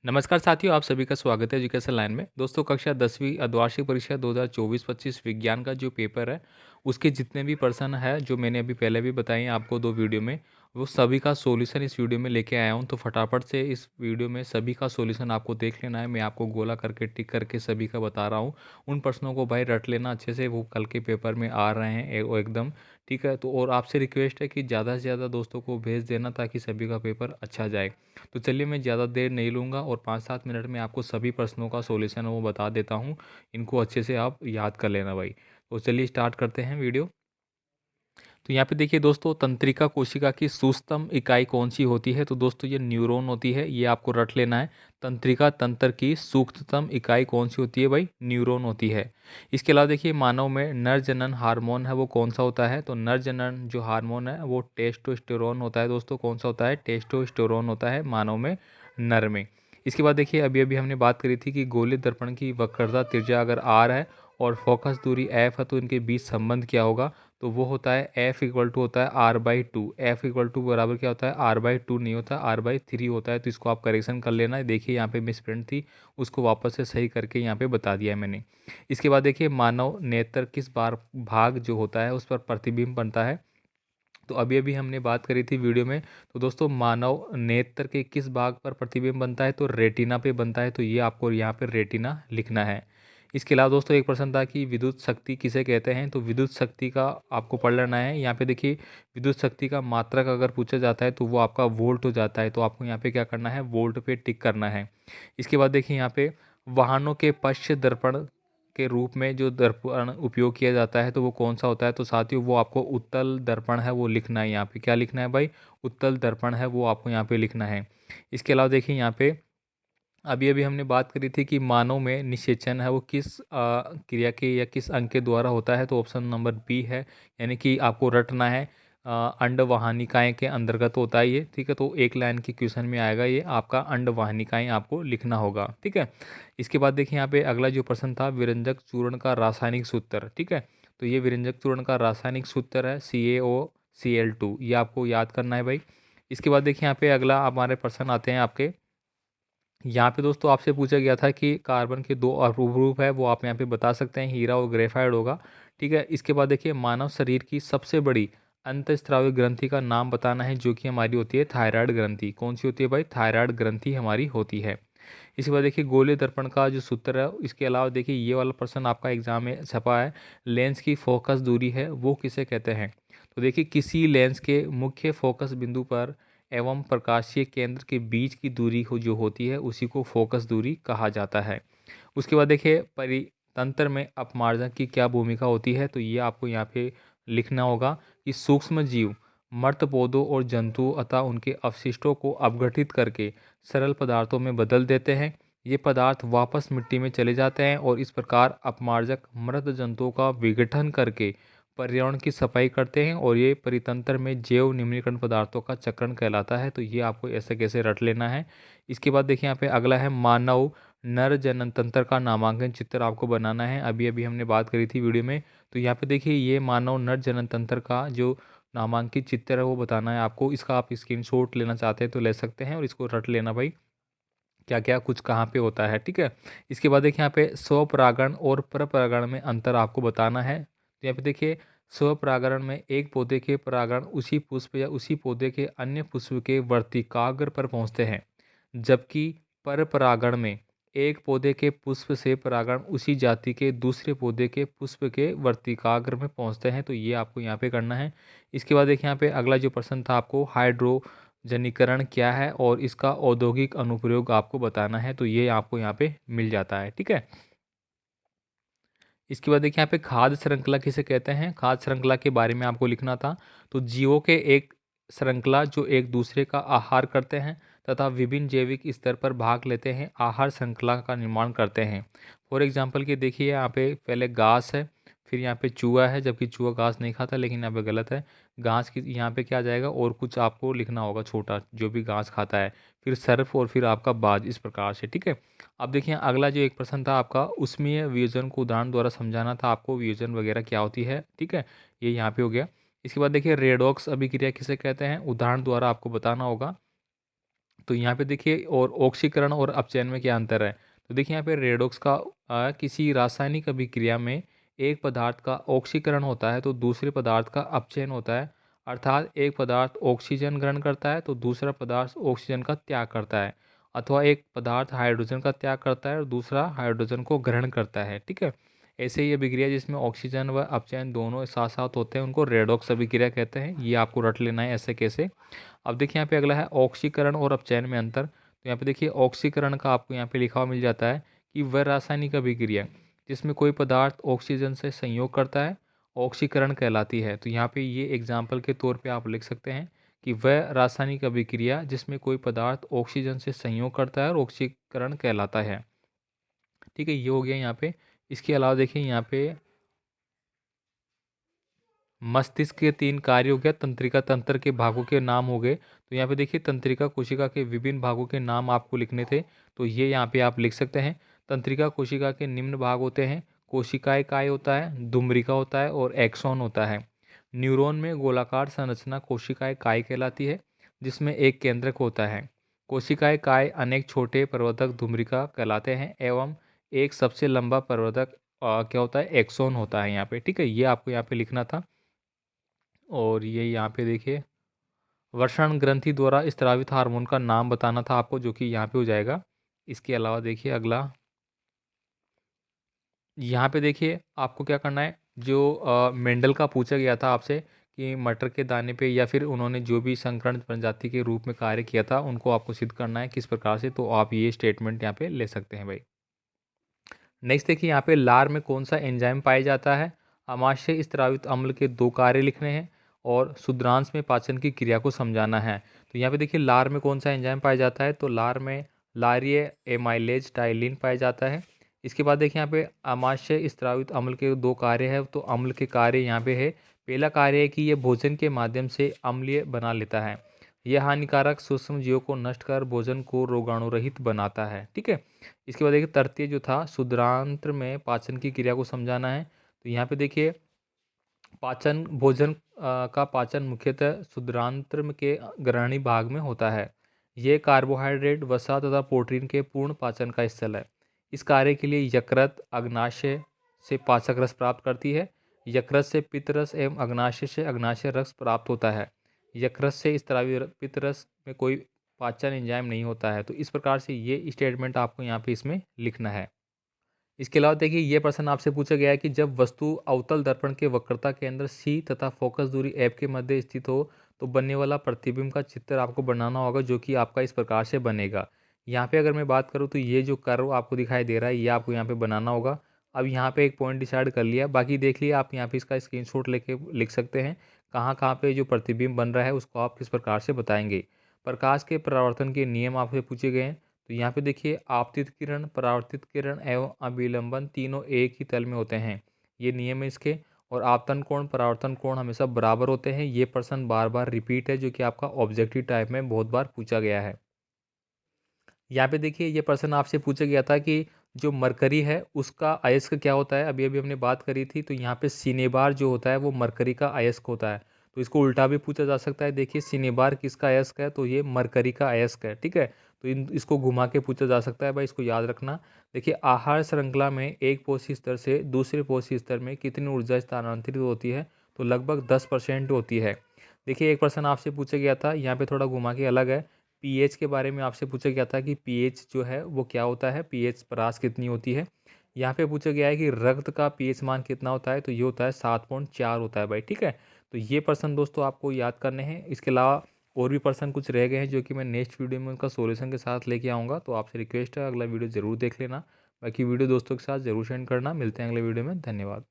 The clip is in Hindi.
नमस्कार साथियों, आप सभी का स्वागत है एजुकेशन लाइन में। दोस्तों, कक्षा 10वीं अर्धवार्षिक परीक्षा 2024-25 विज्ञान का जो पेपर है, उसके जितने भी प्रश्न है जो मैंने अभी पहले भी बताए हैं आपको 2 वीडियो में, वो सभी का सॉल्यूशन इस वीडियो में लेके आया हूँ। तो फटाफट से इस वीडियो में सभी का सॉल्यूशन आपको देख लेना है। मैं आपको गोला करके टिक करके सभी का बता रहा हूँ। उन प्रश्नों को भाई रट लेना अच्छे से, वो कल के पेपर में आ रहे हैं वो एकदम ठीक है। तो और आपसे रिक्वेस्ट है कि ज़्यादा से ज़्यादा दोस्तों को भेज देना ताकि सभी का पेपर अच्छा जाए। तो चलिए, मैं ज़्यादा देर नहीं लूँगा और 5-7 मिनट में आपको सभी प्रश्नों का सॉल्यूशन वो बता देता हूँ। इनको अच्छे से आप याद कर लेना भाई। तो चलिए स्टार्ट करते हैं वीडियो। तो यहाँ पे देखिए दोस्तों, तंत्रिका कोशिका की सूक्ष्मतम इकाई कौन सी होती है? तो दोस्तों ये न्यूरॉन होती है, ये आपको रट लेना है। तंत्रिका तंत्र की सूक्ष्मतम इकाई कौन सी होती है भाई? न्यूरॉन होती है। इसके अलावा देखिए, मानव में नर जनन हार्मोन है वो कौन सा होता है? तो नर जनन जो हार्मोन है वो टेस्टोस्टेरोन होता है। दोस्तों कौन सा होता है? टेस्टोस्टेरोन होता है मानव में, नर में। इसके बाद देखिए, अभी अभी हमने बात करी थी कि गोलीय दर्पण की वक्रता त्रिज्या अगर आर है और फोकस दूरी एफ है तो इनके बीच संबंध क्या होगा? तो वो होता है एफ इक्वल टू होता है R by two. F equal to बराबर क्या होता है? आर बाई टू नहीं होता, आर बाई थ्री होता है। तो इसको आप करेक्शन कर लेना। देखिए यहाँ पे मिस प्रिंट थी, उसको वापस से सही करके यहाँ पे बता दिया है मैंने। इसके बाद देखिए, मानव नेत्र किस बार भाग जो होता है उस पर प्रतिबिंब बनता है? तो अभी अभी हमने बात करी थी वीडियो में। तो दोस्तों, मानव नेत्र के किस भाग पर प्रतिबिंब बनता है? तो रेटिना पे बनता है। तो ये आपको यहाँ पे रेटिना लिखना है। इसके अलावा दोस्तों, एक प्रश्न था कि विद्युत शक्ति किसे कहते हैं? तो विद्युत शक्ति का आपको पढ़ लेना है। यहाँ पे देखिए, विद्युत शक्ति का मात्रक अगर पूछा जाता है तो वो आपका वोल्ट हो जाता है। तो आपको यहाँ पे क्या करना है? वोल्ट पे टिक करना है। इसके बाद देखिए, यहाँ पे वाहनों के पश्च दर्पण के रूप में जो दर्पण उपयोग किया जाता है तो वो कौन सा होता है? तो साथियों, वो आपको उत्तल दर्पण है वो लिखना है। यहाँ पे क्या लिखना है भाई? उत्तल दर्पण है वो आपको यहाँ पे लिखना है। इसके अलावा देखिए, यहाँ पे अभी अभी हमने बात करी थी कि मानव में निषेचन है वो किस क्रिया के या किस अंग के द्वारा होता है? तो ऑप्शन नंबर बी है, यानी कि आपको रटना है। अंडवाहिनिकाएं के अंतर्गत होता है ये, ठीक है। तो एक लाइन की क्वेश्चन में आएगा ये आपका, अंडवाहिनिकाएं आपको लिखना होगा, ठीक है। इसके बाद देखिए, यहाँ पे अगला जो प्रश्न था, विरंजक चूर्ण का रासायनिक सूत्र, ठीक है। तो ये विरंजक चूर्ण का रासायनिक सूत्र है CaOCl2, ये आपको याद करना है भाई। इसके बाद देखिए, यहाँ पे अगला हमारे प्रश्न आते हैं आपके। यहाँ पे दोस्तों आपसे पूछा गया था कि कार्बन के दो अवरोह है वो आप यहाँ पे बता सकते हैं, हीरा और ग्रेफाइट होगा, ठीक है। इसके बाद देखिए, मानव शरीर की सबसे बड़ी अंतःस्रावी ग्रंथि का नाम बताना है जो कि हमारी होती है थायराइड ग्रंथि। कौन सी होती है भाई? थायराइड ग्रंथि हमारी होती है। इसके बाद देखिए, गोलीय दर्पण का जो सूत्र है, इसके अलावा देखिए ये वाला प्रश्न आपका एग्जाम में छपा है, लेंस की फोकस दूरी है वो किसे कहते हैं? तो देखिए, किसी लेंस के मुख्य फोकस बिंदु पर एवं प्रकाशीय केंद्र के बीच की दूरी हो जो होती है उसी को फोकस दूरी कहा जाता है। उसके बाद देखिए, परितंत्र में अपमार्जन की क्या भूमिका होती है? तो ये आपको यहाँ पे लिखना होगा कि सूक्ष्म जीव मर्त पौधों और जंतुओं अतः उनके अवशिष्टों को अपघटित करके सरल पदार्थों में बदल देते हैं। ये पदार्थ वापस मिट्टी में चले जाते हैं और इस प्रकार अपमार्जक मृत जंतुओं का विघटन करके पर्यावरण की सफाई करते हैं और ये परितंत्र में जैव निम्नीकरण पदार्थों का चक्रण कहलाता है। तो ये आपको ऐसे कैसे रट लेना है। इसके बाद देखिए, यहाँ पे अगला है, मानव नर जनन तंत्र का नामांकन चित्र आपको बनाना है। अभी अभी हमने बात करी थी वीडियो में। तो यहाँ पे देखिए, ये मानव नर जनन तंत्र का जो नामांकित चित्र है वो बताना है आपको। इसका आप स्क्रीनशॉट लेना चाहते हैं तो ले सकते हैं और इसको रट लेना भाई, क्या क्या कुछ कहाँ पे होता है, ठीक है। इसके बाद देखिए, यहाँ पे स्वपरागण और परपरागण में अंतर आपको बताना है। तो यहाँ पे देखिए, स्वपरागण में एक पौधे के परागण उसी पुष्प या उसी पौधे के अन्य पुष्प के वर्तिकाग्र पर पहुँचते हैं, जबकि परपरागण में एक पौधे के पुष्प से परागण उसी जाति के दूसरे पौधे के पुष्प के वर्तिकाग्र में पहुँचते हैं। तो ये आपको यहाँ पे करना है। इसके बाद देखिए, यहाँ पे अगला जो प्रश्न था आपको, हाइड्रोजनीकरण क्या है और इसका औद्योगिक अनुप्रयोग आपको बताना है। तो ये आपको यहाँ पे मिल जाता है, ठीक है। इसके बाद देखिए, यहाँ पे खाद्य श्रृंखला किसे कहते हैं? खाद्य श्रृंखला के बारे में आपको लिखना था। तो जीवों के एक श्रृंखला जो एक दूसरे का आहार करते हैं तथा विभिन्न जैविक स्तर पर भाग लेते हैं, आहार श्रृंखला का निर्माण करते हैं। फॉर एग्जाम्पल कि देखिए, यहाँ पे पहले घास है, फिर यहाँ पे चूहा है, जबकि चूहा घास नहीं खाता, लेकिन यहाँ पे गलत है। घास की यहाँ पे क्या आ जाएगा, और कुछ आपको लिखना होगा छोटा जो भी घास खाता है, फिर सर्फ और फिर आपका बाज, इस प्रकार से, ठीक है। अब देखिए, अगला जो एक प्रश्न था आपका, उसमें वियोजन को उदाहरण द्वारा समझाना था आपको, वियोजन वगैरह क्या होती है, ठीक है। ये यहाँ पे हो गया। इसके बाद देखिए, रेडॉक्स अभिक्रिया किसे कहते हैं? उदाहरण द्वारा आपको बताना होगा। तो यहाँ पे देखिए और ऑक्सीकरण और अपचयन में क्या अंतर है। तो देखिए यहाँ पे रेडॉक्स का किसी रासायनिक अभिक्रिया में एक पदार्थ का ऑक्सीकरण होता है तो दूसरे पदार्थ का अपचयन होता है। अर्थात एक पदार्थ ऑक्सीजन ग्रहण करता है तो दूसरा पदार्थ ऑक्सीजन का त्याग करता है, अथवा एक पदार्थ हाइड्रोजन का त्याग करता है और दूसरा हाइड्रोजन को ग्रहण करता है। ठीक है, ऐसे ही अभिक्रिया जिसमें ऑक्सीजन व अपचयन दोनों साथ साथ होते हैं उनको रेडॉक्स अभिक्रिया कहते हैं। ये आपको रट लेना है ऐसे कैसे। अब देखिए यहाँ पे अगला है ऑक्सीकरण और अपचयन में अंतर। तो यहाँ पे देखिए ऑक्सीकरण का आपको यहाँ पे लिखा हुआ मिल जाता है कि वह रासायनिक अभिक्रिया जिसमें कोई पदार्थ ऑक्सीजन से संयोग करता है ऑक्सीकरण कहलाती है। तो यहाँ पे ये एग्जाम्पल के तौर पे आप लिख सकते हैं कि वह रासायनिक अभिक्रिया जिसमें कोई पदार्थ ऑक्सीजन से संयोग करता है और ऑक्सीकरण कहलाता है। ठीक है, ये हो गया यहाँ पे। इसके अलावा देखिए यहाँ पे मस्तिष्क के 3 कार्य हो गया, तंत्रिका तंत्र के भागों के नाम हो गए। तो यहाँ पे देखिए तंत्रिका कोशिका के विभिन्न भागों के नाम आपको लिखने थे, तो ये यहाँ पे आप लिख सकते हैं। तंत्रिका कोशिका के निम्न भाग होते हैं, कोशिकाएं काय होता है, दुम्बरिका होता है और एक्सॉन होता है। न्यूरॉन में गोलाकार संरचना कोशिकाएं काय कहलाती है, जिसमें एक केंद्रक होता है। कोशिकाएं काय अनेक छोटे प्रवर्धक दुम्बरिका कहलाते हैं एवं एक सबसे लंबा प्रवर्धक क्या होता है, एक्सॉन होता है यहाँ पे। ठीक है, ये आपको यहाँ पे लिखना था। और ये यहाँ पे देखिए वर्षण ग्रंथि द्वारा स्रावित हार्मोन का नाम बताना था आपको, जो कि यहाँ पे हो जाएगा। इसके अलावा देखिए अगला यहाँ पे देखिए आपको क्या करना है, जो मेंडल का पूछा गया था आपसे कि मटर के दाने पे या फिर उन्होंने जो भी संकरण प्रजाति के रूप में कार्य किया था उनको आपको सिद्ध करना है किस प्रकार से, तो आप ये स्टेटमेंट यहाँ पे ले सकते हैं भाई। नेक्स्ट देखिए यहाँ पे लार में कौन सा एंजाइम पाया जाता है। आमाशय स्रावित अम्ल के 2 कार्य लिखने हैं और शुद्रांश में पाचन की क्रिया को समझाना है। तो यहाँ पे देखिए लार में कौन सा एंजाइम पाया जाता है, तो लार में लारिय एमाइलेज टाइलिन पाया जाता है। इसके बाद देखिए यहाँ पे आमाशय स्रावित अम्ल के 2 कार्य है, तो अम्ल के कार्य यहाँ पे है। पहला कार्य है कि ये भोजन के माध्यम से अम्लीय बना लेता है, यह हानिकारक सूक्ष्म जीवों को नष्ट कर भोजन को रोगाणुरहित बनाता है। ठीक है, इसके बाद देखिए तृतीय जो था शुद्रांत्र में पाचन की क्रिया को समझाना है। तो यहाँ पे देखिए पाचन भोजन का पाचन मुख्यतः शुद्रांत्र के ग्रहणी भाग में होता है। ये कार्बोहाइड्रेट वसा तथा प्रोटीन के पूर्ण पाचन का स्थल है। इस कार्य के लिए यकृत अग्नाशय से पाचक रस प्राप्त करती है। यकृत से पित्तरस एवं अग्नाशय से अग्नाशय रस प्राप्त होता है। यकृत से इस तरह पित्तरस में कोई पाचन एंजाइम नहीं होता है। तो इस प्रकार से ये स्टेटमेंट आपको यहाँ पे इसमें लिखना है। इसके अलावा देखिए ये प्रश्न आपसे पूछा गया है कि जब वस्तु अवतल दर्पण के वक्रता के अंदर सी तथा फोकस दूरी एफ के मध्य स्थित हो तो बनने वाला प्रतिबिंब का चित्र आपको बनाना होगा, जो कि आपका इस प्रकार से बनेगा। यहाँ पे अगर मैं बात करूँ तो ये जो कर्व आपको दिखाई दे रहा है ये आपको यहाँ पे बनाना होगा। अब यहाँ पे एक पॉइंट डिसाइड कर लिया, बाकी देख लिया आप यहाँ पे इसका स्क्रीनशॉट लेके लिख सकते हैं कहाँ कहाँ पे जो प्रतिबिंब बन रहा है उसको आप किस प्रकार से बताएंगे। प्रकाश के परावर्तन के नियम आपसे पूछे गए हैं। तो यहाँ पे देखिए आपतित किरण, परावर्तित किरण एवं अभिलंबन तीनों एक ही तल में होते हैं, ये नियम है इसके। और आपतन कोण परावर्तन कोण हमेशा बराबर होते हैं। ये प्रश्न बार बार रिपीट है, जो कि आपका ऑब्जेक्टिव टाइप में बहुत बार पूछा गया है। यहाँ पे देखिए ये प्रश्न आपसे पूछा गया था कि जो मरकरी है उसका अयस्क क्या होता है, अभी अभी हमने बात करी थी। तो यहाँ पे सिनेबार जो होता है वो मरकरी का अयस्क होता है। तो इसको उल्टा भी पूछा जा सकता है। देखिए सिनेबार किसका अयस्क है, तो ये मरकरी का अयस्क है। ठीक है, तो इसको घुमा के पूछा जा सकता है भाई, इसको याद रखना। देखिए आहार श्रृंखला में एक पोषी स्तर से दूसरे पोषी स्तर में कितनी ऊर्जा स्थानांतरित होती है, तो लगभग 10% होती है। देखिए एक प्रश्न आपसे पूछा गया था, यहाँ पे थोड़ा घुमा के अलग है। पीएच के बारे में आपसे पूछा गया था कि पीएच जो है वो क्या होता है, पीएच परास कितनी होती है। यहाँ पे पूछा गया है कि रक्त का पीएच मान कितना होता है, तो ये होता है 7.4 होता है भाई। ठीक है, तो ये प्रश्न दोस्तों आपको याद करने हैं। इसके अलावा और भी प्रश्न कुछ रह गए हैं जो कि मैं नेक्स्ट वीडियो में उनका सोल्यूशन के साथ लेके आऊँगा। तो आपसे रिक्वेस्ट है अगला वीडियो ज़रूर देख लेना, बाकी वीडियो दोस्तों के साथ ज़रूर शेयर करना। मिलते हैं अगले वीडियो में, धन्यवाद।